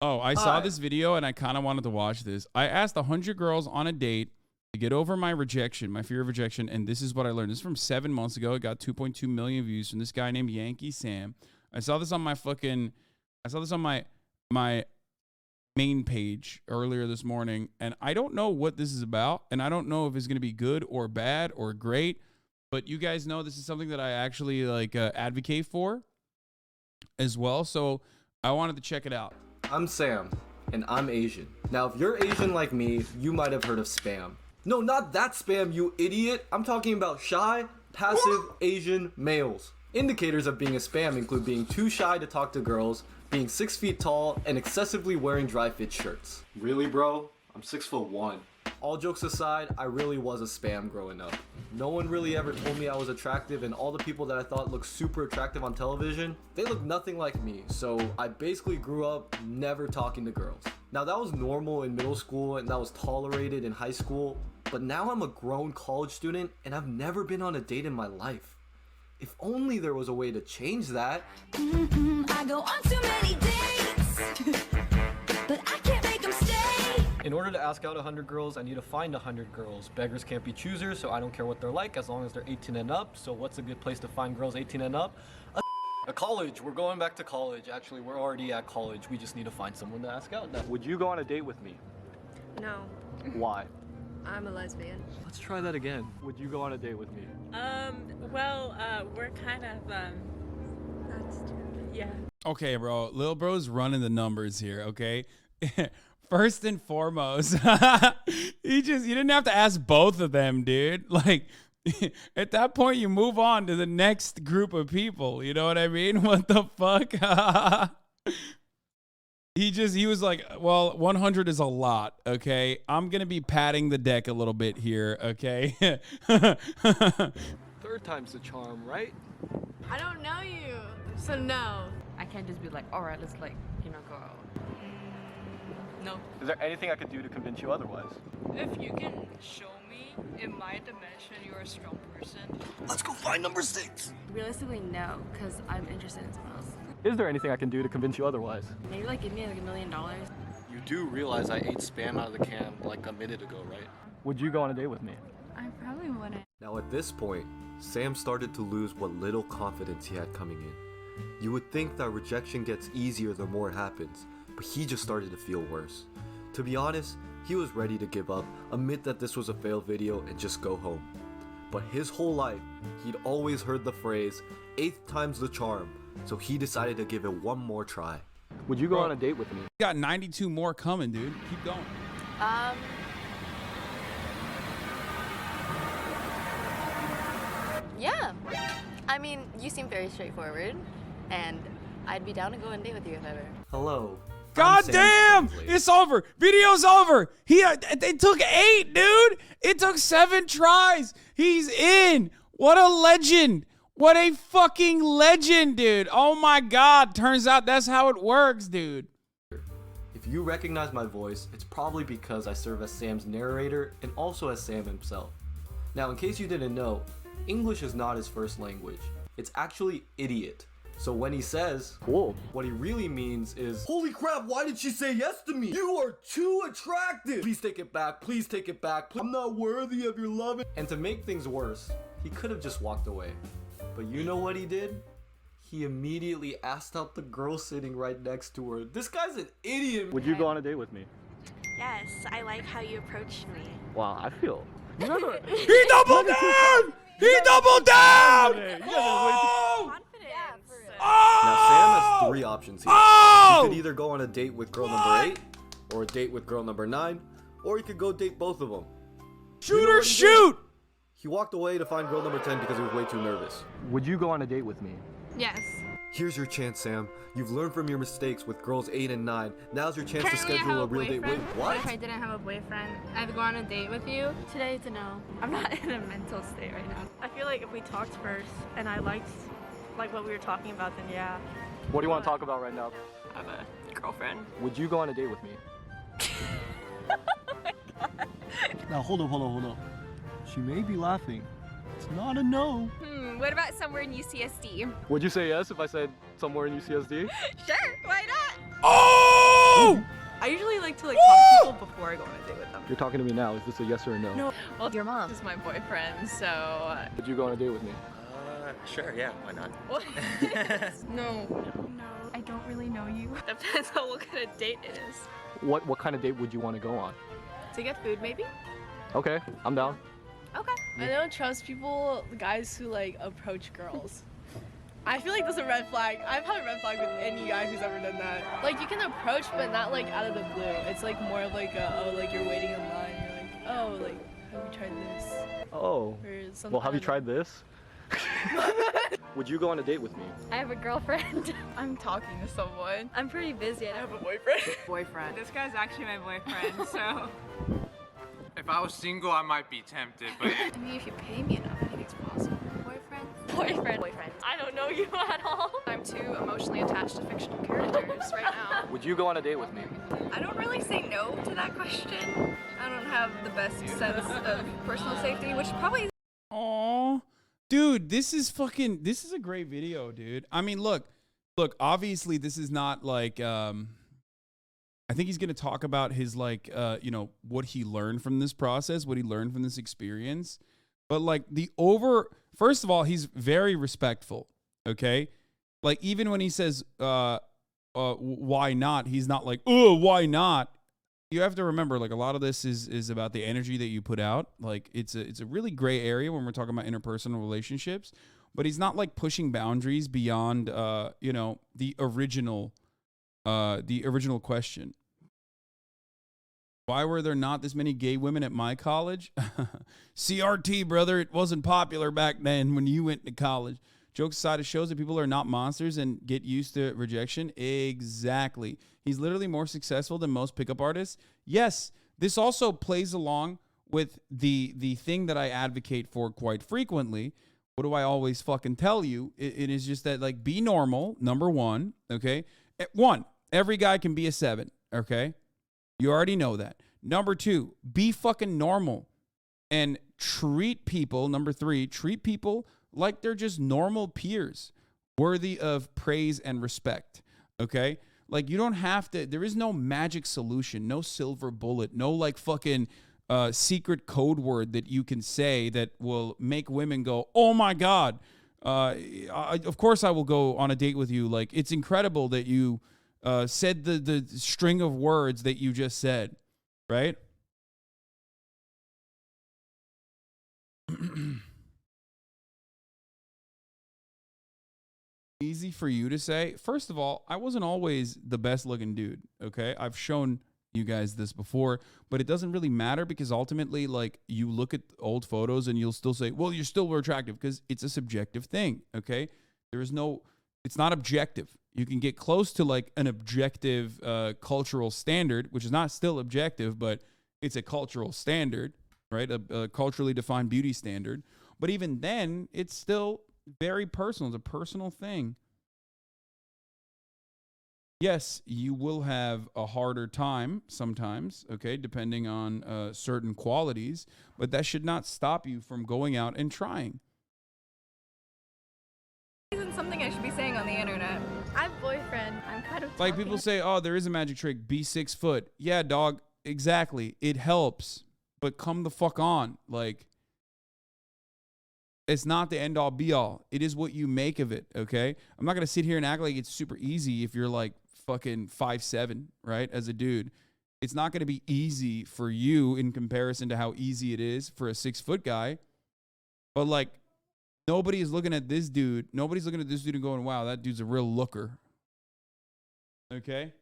Oh, I saw this video and I kind of wanted to watch this. I asked 100 girls on a date to get over my rejection, my fear of rejection, and this is what I learned. This is from 7 months ago. It got 2.2 million views from this guy named Yankee Sam. I saw this on my main page earlier this morning, and I don't know what this is about, and I don't know if it's going to be good or bad or great, but you guys know this is something that I actually advocate for as well, so I wanted to check it out. I'm Sam, and I'm Asian. Now, if you're Asian like me, you might have heard of spam. No, not that spam, you idiot. I'm talking about shy, passive Asian males. Indicators of being a spam include being too shy to talk to girls, being 6 feet tall, and excessively wearing dry fit shirts. Really, bro? I'm 6'1". All jokes aside, I really was a spam growing up. No one really ever told me I was attractive, and all the people that I thought looked super attractive on television, they looked nothing like me, so I basically grew up never talking to girls. Now that was normal in middle school and that was tolerated in high school, but now I'm a grown college student and I've never been on a date in my life. If only there was a way to change that. I go on too many dates, but I can't make them stay. In order to ask out 100 girls, I need to find 100 girls. Beggars can't be choosers, so I don't care what they're like as long as they're 18 and up. So what's a good place to find girls 18 and up? A college. We're going back to college. Actually, we're already at college. We just need to find someone to ask out. Would you go on a date with me? No, Why? I'm a lesbian. Let's try that again. Would you go on a date with me? We're kind of, That's true. yeah. Okay, bro. Lil bro's running the numbers here, okay? First and foremost, you didn't have to ask both of them, dude. Like, at that point, you move on to the next group of people. You know what I mean? What the fuck? He was like, well, 100 is a lot, okay? I'm going to be patting the deck a little bit here, okay? Third time's the charm, right? I don't know you, so no. I can't just be like, all right, let's go out. No. Is there anything I could do to convince you otherwise? If you can show me in my dimension you're a strong person. Let's go find number 6. Realistically, no, because I'm interested in someone else. Is there anything I can do to convince you otherwise? Maybe give me $1 million. You do realize I ate spam out of the can a minute ago, right? Would you go on a date with me? I probably wouldn't. Now at this point, Sam started to lose what little confidence he had coming in. You would think that rejection gets easier the more it happens, but he just started to feel worse. To be honest, he was ready to give up, admit that this was a failed video, and just go home. But his whole life, he'd always heard the phrase, 8th time's the charm, so he decided to give it one more try. Would you go on a date with me? You got 92 more coming, dude. Keep going. Yeah. I mean, you seem very straightforward, and I'd be down to go on a date with you if ever. Hello. God damn! It's over. Video's over. It took 8, dude. It took 7 tries. He's in. What a legend. What a fucking legend, dude. Oh my God. Turns out that's how it works, dude. If you recognize my voice, it's probably because I serve as Sam's narrator and also as Sam himself. Now, in case you didn't know, English is not his first language. It's actually idiot. So when he says, cool, what he really means is, holy crap, why did she say yes to me? You are too attractive. Please take it back. Please take it back. I'm not worthy of your love. And to make things worse, he could have just walked away. But you know what he did? He immediately asked out the girl sitting right next to her. This guy's an idiot. Would you go on a date with me? Yes, I like how you approached me. Wow, I feel... He doubled down! He doubled down! Oh! Confidence. Now Sam has 3 options here. Oh! He could either go on a date with girl number 8, or a date with girl number 9, or he could go date both of them. Shoot or shoot! He walked away to find girl number 10 because he was way too nervous. Would you go on a date with me? Yes. Here's your chance, Sam. You've learned from your mistakes with girls 8 and 9. Now's your chance to schedule a real date. Wait, what? If I didn't have a boyfriend, I'd go on a date with you. Today it's a no. I'm not in a mental state right now. I feel like if we talked first and I liked what we were talking about, then yeah. What do you want to talk about right now? I have a girlfriend. Would you go on a date with me? Oh my God. Now hold up. She may be laughing. It's not a no. What about somewhere in UCSD? Would you say yes if I said somewhere in UCSD? Sure, why not? Oh! I usually like to like talk to people before I go on a date with them. You're talking to me now. Is this a yes or a no? No. Well, your mom is my boyfriend, so. Would you go on a date with me? Sure, yeah, why not? No. No. I don't really know you. Depends on what kind of date it is. What kind of date would you want to go on? To get food, maybe? Okay, I'm down. Okay. I don't trust people, guys who like approach girls. I feel like that's a red flag. I've had a red flag with any guy who's ever done that. Like you can approach, but not like out of the blue. It's like more of like oh, like you're waiting in line. You're like, oh, like have you tried this? Oh. Or something. Well, have you tried this? Would you go on a date with me? I have a girlfriend. I'm talking to someone. I'm pretty busy. I have a boyfriend. Boyfriend. This guy's actually my boyfriend, so. If I was single, I might be tempted, but I mean, if you pay me enough, anything's possible. Boyfriend. I don't know you at all. I'm too emotionally attached to fictional characters right now. Would you go on a date with me? I don't really say no to that question. I don't have the best sense of personal safety, which probably. Aw. Dude, this is a great video, dude. I mean, look, obviously this is not like, I think he's going to talk about his like, what he learned from this process, what he learned from this experience. But like first of all, he's very respectful. Okay. Like even when he says, why not? He's not like, oh, why not? You have to remember, like a lot of this is about the energy that you put out. Like it's a really gray area when we're talking about interpersonal relationships, but he's not like pushing boundaries beyond, the original question. Why were there not this many gay women at my college? CRT, brother. It wasn't popular back then when you went to college. Jokes aside, it shows that people are not monsters and get used to rejection. Exactly. He's literally more successful than most pickup artists. Yes, this also plays along with the thing that I advocate for quite frequently. What do I always fucking tell you? It is just that, like, be normal, number one, okay? One, every guy can be a 7, okay? You already know that. Number 2, be fucking normal and treat people, number 3, treat people like they're just normal peers, worthy of praise and respect, okay? Like, you don't have to, there is no magic solution, no silver bullet, no, like, fucking secret code word that you can say that will make women go, oh, my God, of course I will go on a date with you. Like, it's incredible that you said the string of words that you just said, right? Easy for you to say. First of all, I wasn't always the best looking dude, okay? I've shown you guys this before, but it doesn't really matter because ultimately, like, you look at old photos and you'll still say, well, you're still attractive because it's a subjective thing, okay? It's not objective. You can get close to like an objective cultural standard, which is not still objective, but it's a cultural standard, right? A culturally defined beauty standard. But even then, it's still very personal. It's a personal thing. Yes, you will have a harder time sometimes, okay, depending on certain qualities, but that should not stop you from going out and trying. Isn't something I should be saying on the internet. I have a boyfriend. I'm kind of Like people say, oh, there is a magic trick. Be 6 foot. Yeah, dog. Exactly. It helps, but come the fuck on. Like, it's not the end all be all. It is what you make of it. Okay. I'm not going to sit here and act like it's super easy if you're like fucking 5'7", right? As a dude, it's not going to be easy for you in comparison to how easy it is for a 6 foot guy. But like, nobody is looking at this dude. Nobody's looking at this dude and going, wow, that dude's a real looker. Okay?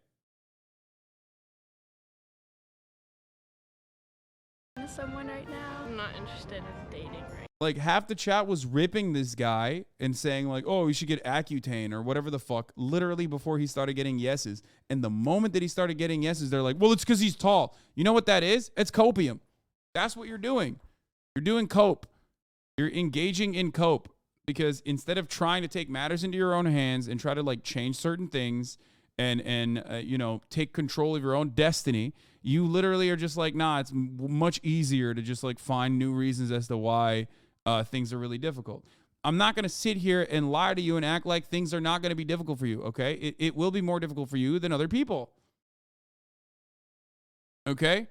someone right now. I'm not interested in dating right now. Like, half the chat was ripping this guy and saying, like, oh, we should get Accutane or whatever the fuck, literally before he started getting yeses. And the moment that he started getting yeses, they're like, well, it's because he's tall. You know what that is? It's copium. That's what you're doing. You're doing cope. You're engaging in cope. Because instead of trying to take matters into your own hands and try to, like, change certain things and you know, take control of your own destiny, you literally are just like, nah, it's much easier to just, like, find new reasons as to why things are really difficult. I'm not going to sit here and lie to you and act like things are not going to be difficult for you, okay? It will be more difficult for you than other people. Okay?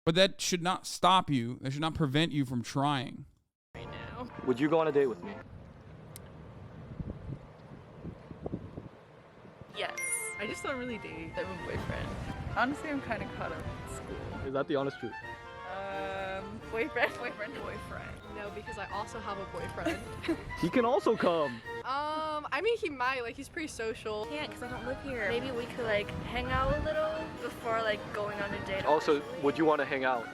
But that should not stop you. That should not prevent you from trying. Right now. Would you go on a date with me? Yes. I just don't really date. I have a boyfriend. Honestly, I'm kind of caught up in school. Is that the honest truth? Boyfriend. Boyfriend. No, because I also have a boyfriend. He can also come. I mean, he might. Like, he's pretty social. Can't, because I don't live here. Maybe we could like hang out a little before like going on a date. Also, would you want to hang out?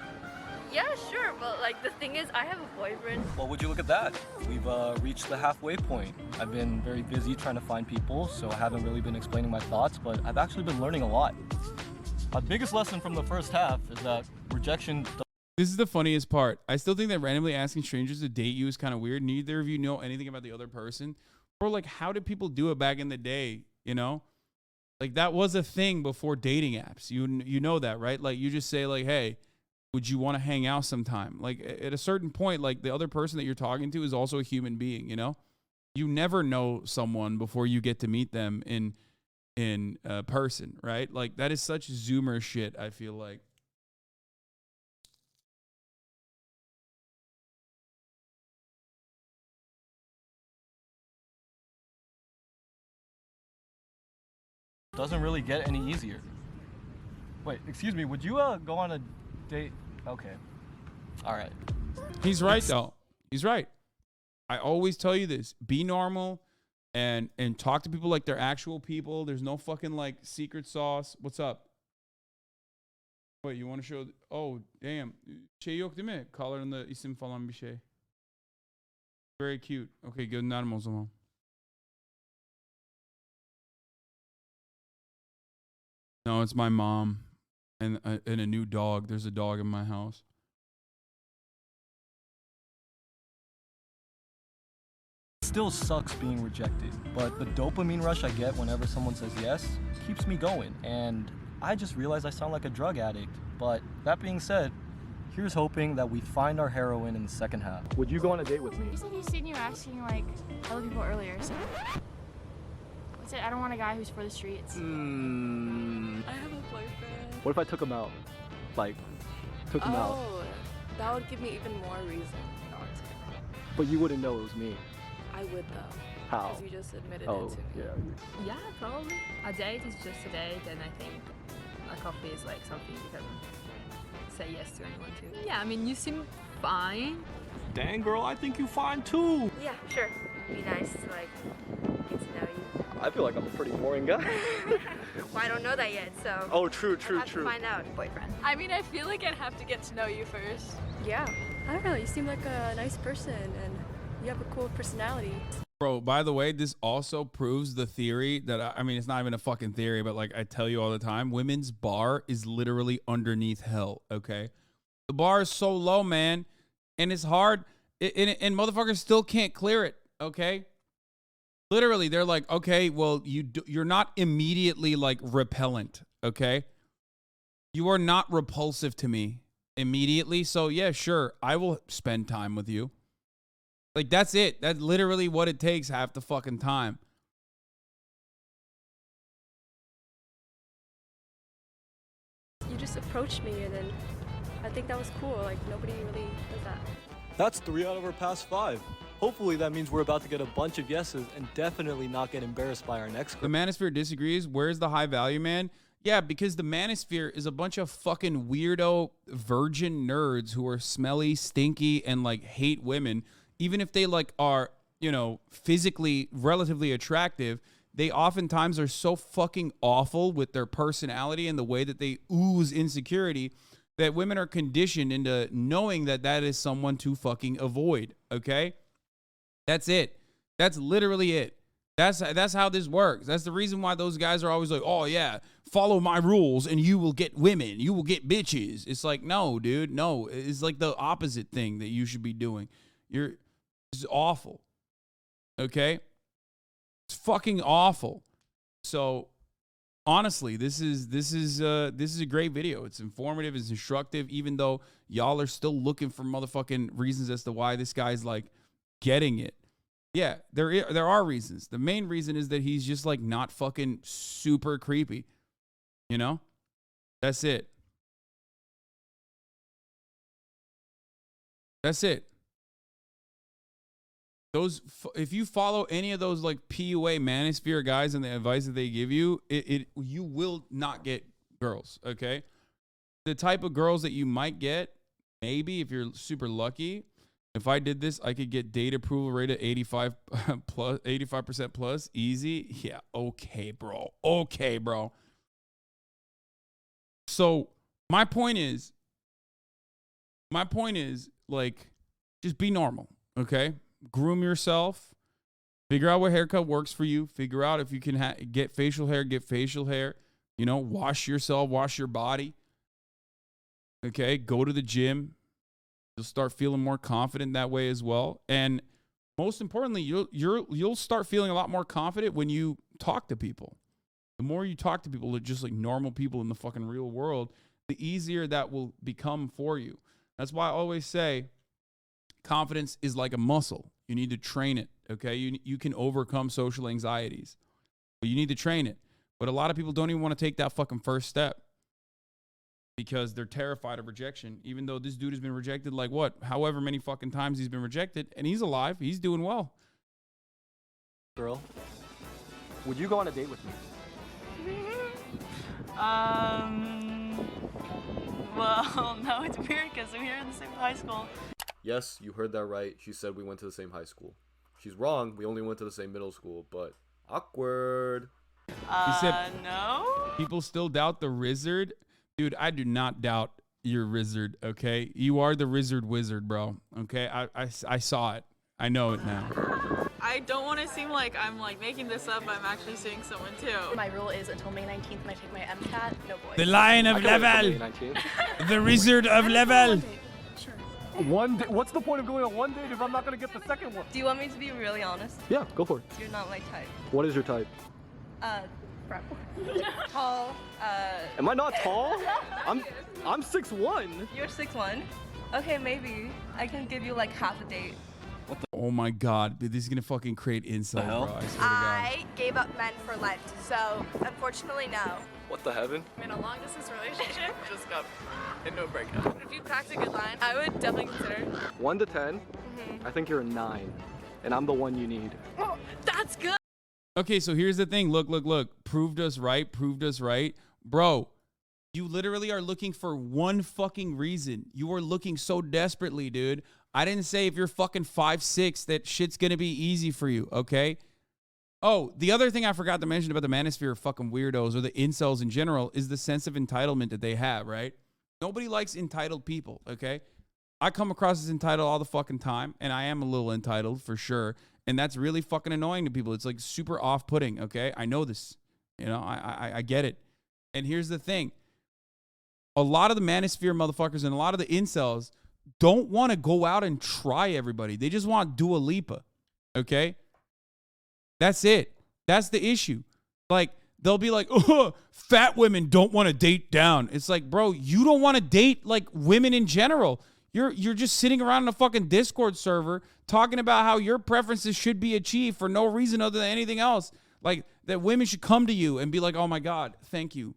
Yeah, sure, but like the thing is, I have a boyfriend. Well, would you look at that? We've reached the halfway point. I've been very busy trying to find people, so I haven't really been explaining my thoughts, but I've actually been learning a lot. My biggest lesson from the first half is that rejection. This is the funniest part. I still think that randomly asking strangers to date you is kind of weird. Neither of you know anything about the other person. Or like, how did people do it back in the day? You know, like that was a thing before dating apps. You know that, right? Like you just say like, hey, would you want to hang out sometime? Like at a certain point, like the other person that you're talking to is also a human being. You know, you never know someone before you get to meet them in person, right? Like that is such Zoomer shit. I feel like. Doesn't really get any easier. Wait, excuse me, would you go on a date? Okay. All right. He's right though. He's right. I always tell you this. Be normal and talk to people like they're actual people. There's no fucking like secret sauce. What's up? Wait, you want to show oh, damn. Şey yok değil mi? Collarında isim falan bir şey. Very cute. Okay, gönderdim o zaman. No, it's my mom and a new dog. There's a dog in my house. Still sucks being rejected, but the dopamine rush I get whenever someone says yes keeps me going, and I just realized I sound like a drug addict. But that being said, here's hoping that we find our heroine in the second half. Would you go on a date with me? You said you seen you asking like other people earlier, so I said I don't want a guy who's for the streets. I have a boyfriend. What if I took him out? Like, took him out. Oh, that would give me even more reason not to. But you wouldn't know it was me. I would though. How? Because you just admitted Oh, it to me. yeah. Yeah, probably. A date is just a date, and I think a coffee is like something you can say yes to anyone to. Yeah, I mean, you seem fine. Dang, girl, I think you fine too. Yeah, sure. It'd be nice to like get to know you. I feel like I'm a pretty boring guy. Well, I don't know that yet, so. Oh, true. I'll have to find out, boyfriend. I mean, I feel like I'd have to get to know you first. Yeah. I don't know. You seem like a nice person and you have a cool personality. Bro, by the way, this also proves the theory that, I mean, it's not even a fucking theory, but like I tell you all the time, women's bar is literally underneath hell, okay? The bar is so low, man, and it's hard, and motherfuckers still can't clear it, okay? Literally, they're like, okay, well, you're not immediately like repellent, okay? You are not repulsive to me immediately, so yeah, sure, I will spend time with you. Like, that's it. That's literally what it takes half the fucking time. You just approached me and then I think that was cool. Like, nobody really does that. That's 3 out of our past 5. Hopefully that means we're about to get a bunch of yeses and definitely not get embarrassed by our next The manosphere disagrees. Where's the high value man? Yeah, because the manosphere is a bunch of fucking weirdo virgin nerds who are smelly, stinky, and like hate women. Even if they like are, you know, physically relatively attractive, they oftentimes are so fucking awful with their personality and the way that they ooze insecurity that women are conditioned into knowing that that is someone to fucking avoid, okay? That's it. That's literally it. That's how this works. That's the reason why those guys are always like, oh yeah, follow my rules and you will get women. You will get bitches. It's like, no, dude, no. It's like the opposite thing that you should be doing. This is awful. Okay? It's fucking awful. So honestly, this is a great video. It's informative, it's instructive, even though y'all are still looking for motherfucking reasons as to why this guy's like getting it. Yeah, there are reasons. The main reason is that he's just like not fucking super creepy. You know? That's it. That's it. Those, if you follow any of those like PUA manosphere guys and the advice that they give you, you will not get girls. Okay, the type of girls that you might get, maybe if you're super lucky. If I did this, I could get date approval rate at 85% plus, easy. Yeah, okay, bro. Okay, bro. So my point is, like, just be normal, okay? Groom yourself. Figure out what haircut works for you. Figure out if you can get facial hair, get facial hair. You know, wash yourself, wash your body. Okay, go to the gym. You'll start feeling more confident that way as well. And most importantly, you'll start feeling a lot more confident when you talk to people. The more you talk to people, just like normal people in the fucking real world, the easier that will become for you. That's why I always say confidence is like a muscle. You need to train it, okay? You can overcome social anxieties, but you need to train it. But a lot of people don't even want to take that fucking first step because they're terrified of rejection, even though this dude has been rejected like what? However many fucking times he's been rejected, and he's alive. He's doing well. Girl, would you go on a date with me? Well, no, it's weird because we're in the same high school. Yes, you heard that right. She said we went to the same high school. She's wrong. We only went to the same middle school, but awkward. He said, No? people still doubt the Rizzard. Dude, I do not doubt your Rizzard, okay? You are the Rizzard wizard, bro, okay? I saw it. I know it now. I don't want to seem like I'm like making this up. I'm actually seeing someone too. My rule is until May 19th when I take my MCAT, no boys. The Lion of Level. The Rizzard of Level. Sure. One day, what's the point of going on one date if I'm not gonna get the second one? Do you want me to be really honest? Yeah, go for it. You're not my type. What is your type? Frat boy. Tall, Am I not tall? I'm 6'1". You're 6'1". Okay, maybe. I can give you like half a date. Oh my God, dude, this is gonna fucking create insult, bro. I swear to God. I gave up men for Lent, so unfortunately, no. What the heaven? In a long distance relationship, just got into a breakup. If you packed a good line, I would definitely consider. 1 to 10, I think you're a 9, and I'm the one you need. Oh, that's good. Okay, so here's the thing. Look. Proved us right. Bro, you literally are looking for one fucking reason. You are looking so desperately, dude. I didn't say if you're fucking 5'6" that shit's gonna be easy for you, okay? Oh, the other thing I forgot to mention about the manosphere fucking weirdos or the incels in general is the sense of entitlement that they have, right? Nobody likes entitled people, okay? I come across as entitled all the fucking time, and I am a little entitled for sure. And that's really fucking annoying to people. It's like super off-putting, okay? I know this. You know, I get it. And here's the thing. A lot of the manosphere motherfuckers and a lot of the incels don't want to go out and try everybody. They just want Dua Lipa, okay? That's it. That's the issue. Like, they'll be like, oh, fat women don't want to date down. It's like, bro, you don't want to date, like, women in general. You're just sitting around in a fucking Discord server talking about how your preferences should be achieved for no reason other than anything else. Like, that women should come to you and be like, oh my God, thank you,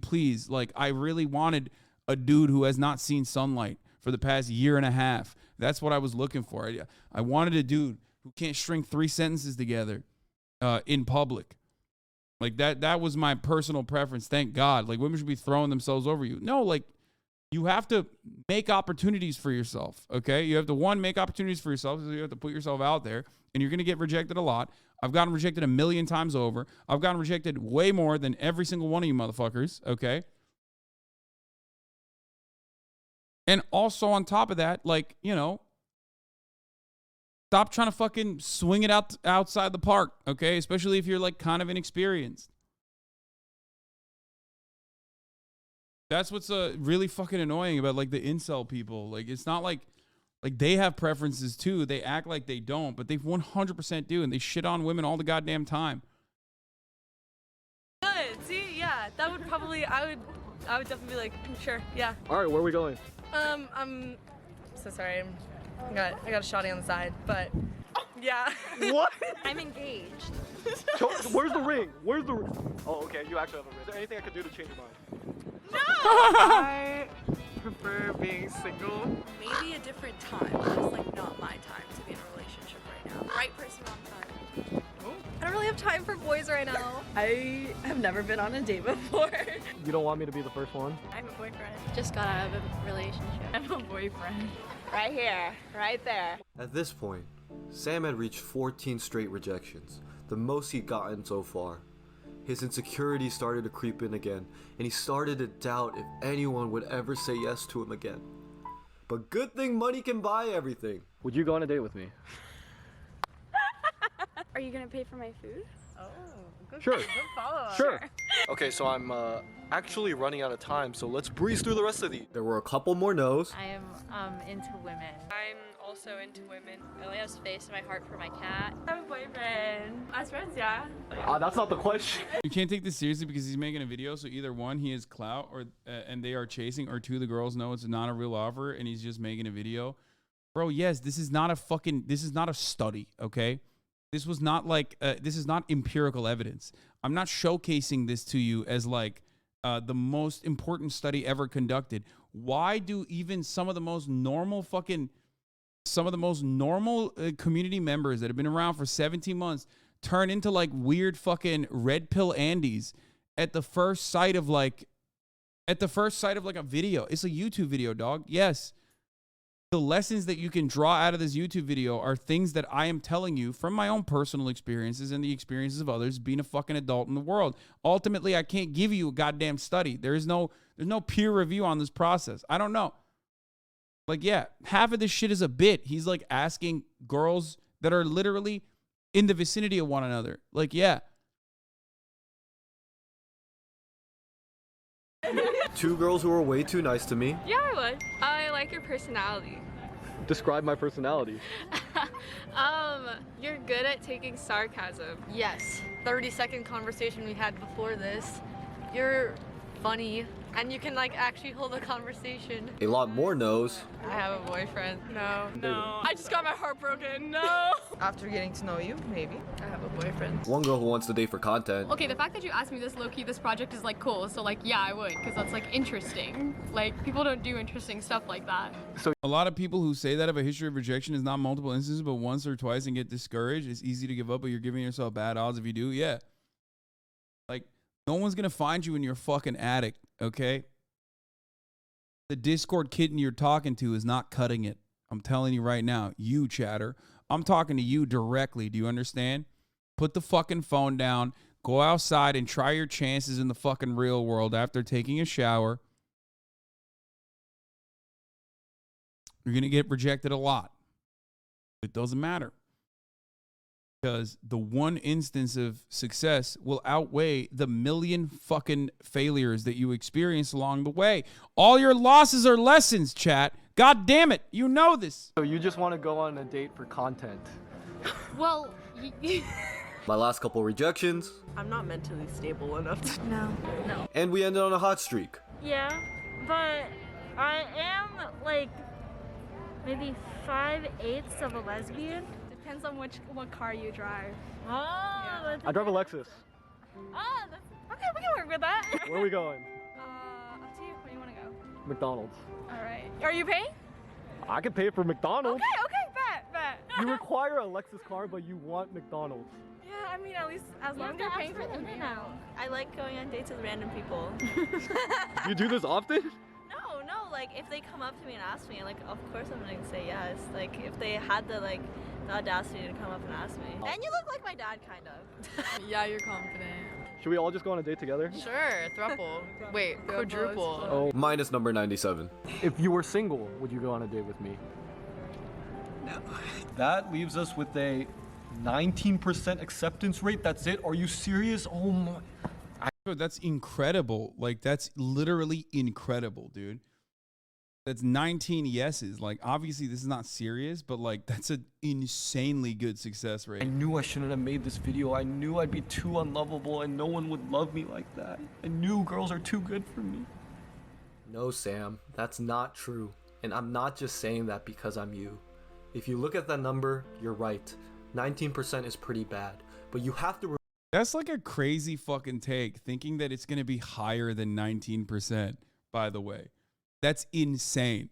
please. Like, I really wanted a dude who has not seen sunlight for the past year and a half. That's what I was looking for. I wanted a dude who can't string 3 sentences together in public. Like, that was my personal preference. Thank God. Like, women should be throwing themselves over you. No, like, you have to make opportunities for yourself, okay? You have to, make opportunities for yourself. So you have to put yourself out there, and you're going to get rejected a lot. I've gotten rejected 1,000,000 times over. I've gotten rejected way more than every single one of you motherfuckers, okay? And also on top of that, like, you know, stop trying to fucking swing it outside the park, okay? Especially if you're, like, kind of inexperienced. That's what's really fucking annoying about, like, the incel people. Like, it's not like they have preferences too. They act like they don't, but they 100% do, and they shit on women all the goddamn time. Good. See, yeah, that would probably, I would definitely be like, sure, yeah. All right, where are we going? I'm so sorry. I got a shotty on the side, but yeah. What? I'm engaged. Where's the ring? Where's the ring? Oh, okay, you actually have a ring. Is there anything I could do to change your mind? I prefer being single. Maybe a different time. It's like not my time to be in a relationship right now. Right person, wrong time. I don't really have time for boys right now. I have never been on a date before. You don't want me to be the first one? I have a boyfriend. Just got out of a relationship. I have a boyfriend. Right here, right there. At this point, Sam had reached 14 straight rejections, the most he'd gotten so far. His insecurities started to creep in again, and he started to doubt if anyone would ever say yes to him again. But good thing money can buy everything. Would you go on a date with me? Are you gonna pay for my food? Oh, good, Sure. good follow-up. Sure. Okay, so I'm actually running out of time, so let's breeze through the rest of these. There were a couple more no's. I am into women. I'm also into women. I only have space in my heart for my cat. I have a boyfriend. As friends, yeah. That's not the question. You can't take this seriously because he's making a video. So either one, he has clout, or and they are chasing, or two, the girls know it's not a real offer and he's just making a video. Bro, yes, this is not a study, okay? This was not like this is not empirical evidence. I'm not showcasing this to you as like the most important study ever conducted. Why do even some of the most normal community members that have been around for 17 months turn into like weird fucking red pill Andes at the first sight of like a video? It's a YouTube video, dog. Yes. The lessons that you can draw out of this YouTube video are things that I am telling you from my own personal experiences and the experiences of others being a fucking adult in the world. Ultimately, I can't give you a goddamn study. There's no peer review on this process. I don't know. Like, yeah, half of this shit is a bit. He's like asking girls that are literally in the vicinity of one another. Like, yeah. Two girls who were way too nice to me. Yeah, I would. I like your personality. Describe my personality. You're good at taking sarcasm. Yes. 30-second conversation we had before this. You're funny. And you can like actually hold a conversation. A lot more no's. I have a boyfriend. No. I just got my heart broken. No. After getting to know you, maybe. I have a boyfriend. One girl who wants to date for content. Okay, the fact that you asked me this low-key, this project is like cool. So like, yeah, I would, because that's like interesting. Like people don't do interesting stuff like that. So a lot of people who say that have a history of rejection is not multiple instances, but once or twice and get discouraged. It's easy to give up, but you're giving yourself bad odds if you do. Yeah. Like no one's going to find you in your fucking attic. Okay. The Discord kitten you're talking to is not cutting it. I'm telling you right now, you chatter. I'm talking to you directly. Do you understand? Put the fucking phone down. Go outside and try your chances in the fucking real world after taking a shower. You're going to get rejected a lot. It doesn't matter. Because the one instance of success will outweigh the million fucking failures that you experience along the way. All your losses are lessons, chat. God damn it. You know this. So you just want to go on a date for content? Well, My last couple rejections. I'm not mentally stable enough to No. And we ended on a hot streak. Yeah, but I am like maybe 5/8 of a lesbian. Depends on what car you drive. Oh, yeah. I drive a Lexus. Oh, okay, we can work with that. Where are we going? Up to you. Where do you want to go? McDonald's. All right. Are you paying? I can pay for McDonald's. Okay, bet. You require a Lexus car, but you want McDonald's. Yeah, I mean, at least as long as you're paying for them now. I like going on dates with random people. You do this often? No, like if they come up to me and ask me, like of course I'm gonna say yes. Like if they had the audacity to come up and ask me. And you look like my dad, kind of. Yeah, you're confident. Should we all just go on a date together? Sure, throuple. Wait, quadruple. Oh. Minus number 97. If you were single, would you go on a date with me? No. That leaves us with a 19% acceptance rate. That's it? Are you serious? Oh my. That's incredible. Like, that's literally incredible, dude. That's 19 yeses. Like, obviously, this is not serious, but like, that's an insanely good success rate. I knew I shouldn't have made this video. I knew I'd be too unlovable and no one would love me like that. I knew girls are too good for me. No, Sam, that's not true. And I'm not just saying that because I'm you. If you look at that number, you're right. 19% is pretty bad. But you have to That's like a crazy fucking take, thinking that it's going to be higher than 19%, by the way. That's insane.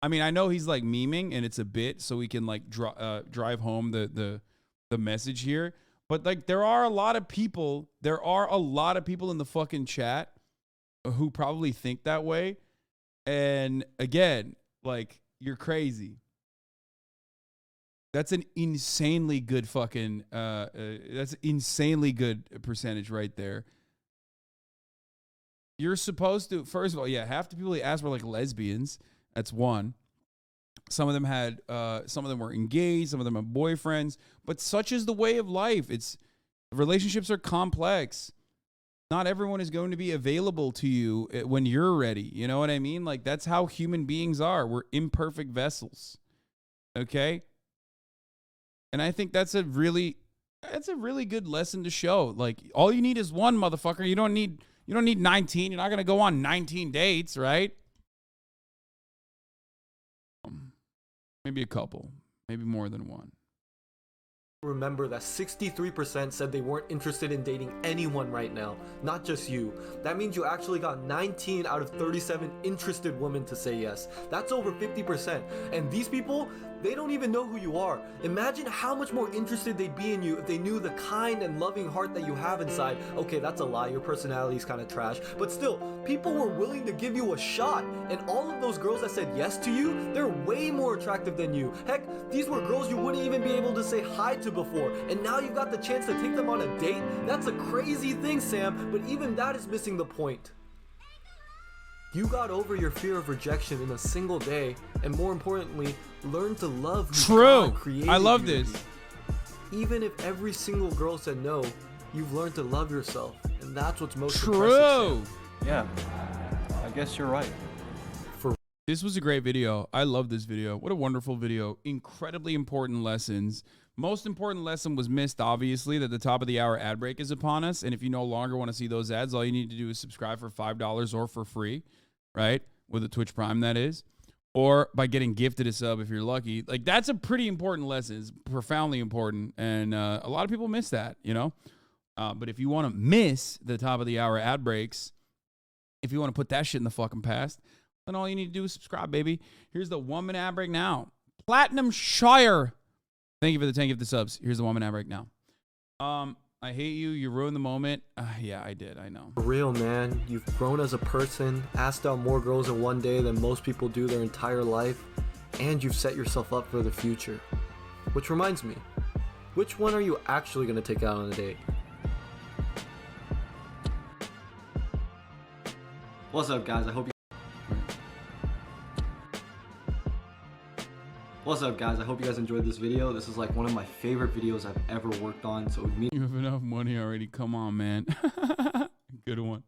I mean, I know he's like memeing and it's a bit so we can like drive home the message here. But like there are a lot of people in the fucking chat who probably think that way. And again, like you're crazy. That's an insanely good fucking that's insanely good percentage right there. You're supposed to, first of all, yeah, half the people he asked were like lesbians. That's one. Some of them were engaged, some of them have boyfriends, but such is the way of life. Relationships are complex. Not everyone is going to be available to you when you're ready. You know what I mean? Like that's how human beings are. We're imperfect vessels. Okay? And I think that's a really good lesson to show. Like all you need is one, motherfucker. You don't need 19. You're not going to go on 19 dates, right? Maybe a couple, maybe more than one. Remember that 63% said they weren't interested in dating anyone right now, not just you. That means you actually got 19 out of 37 interested women to say yes. That's over 50%. And these people, they don't even know who you are. Imagine how much more interested they'd be in you if they knew the kind and loving heart that you have inside. Okay, that's a lie, your personality is kind of trash, but still, people were willing to give you a shot. And all of those girls that said yes to you, they're way more attractive than you. Heck, these were girls you wouldn't even be able to say hi to before, and now you've got the chance to take them on a date? That's a crazy thing, Sam, but even that is missing the point. You got over your fear of rejection in a single day, and more importantly, learn to love who God created I love you to this. be. Even if every single girl said no, you've learned to love yourself, and that's what's most True. impressive, Sam. Yeah, I guess you're right. This was a great video. I love this video. What a wonderful video. Incredibly important lessons. Most important lesson was missed, obviously, that the top of the hour ad break is upon us. And if you no longer want to see those ads, all you need to do is subscribe for $5 or for free, right? With a Twitch Prime, that is. Or by getting gifted a sub if you're lucky. Like, that's a pretty important lesson. It's profoundly important. And a lot of people miss that, you know? But if you want to miss the top of the hour ad breaks, if you want to put that shit in the fucking past, then all you need to do is subscribe, baby. Here's the 1 minute ad break now. Platinum Shire. Thank you for the 10 gift subs. Here's the 1 minute ad break now. I hate you. You ruined the moment. Yeah, I did. I know. For real, man. You've grown as a person, asked out more girls in one day than most people do their entire life, and you've set yourself up for the future. Which reminds me, which one are you actually going to take out on a date? What's up, guys? What's up, guys? I hope you guys enjoyed this video. This is like one of my favorite videos I've ever worked on. So it would mean you have enough money already. Come on, man. Good one.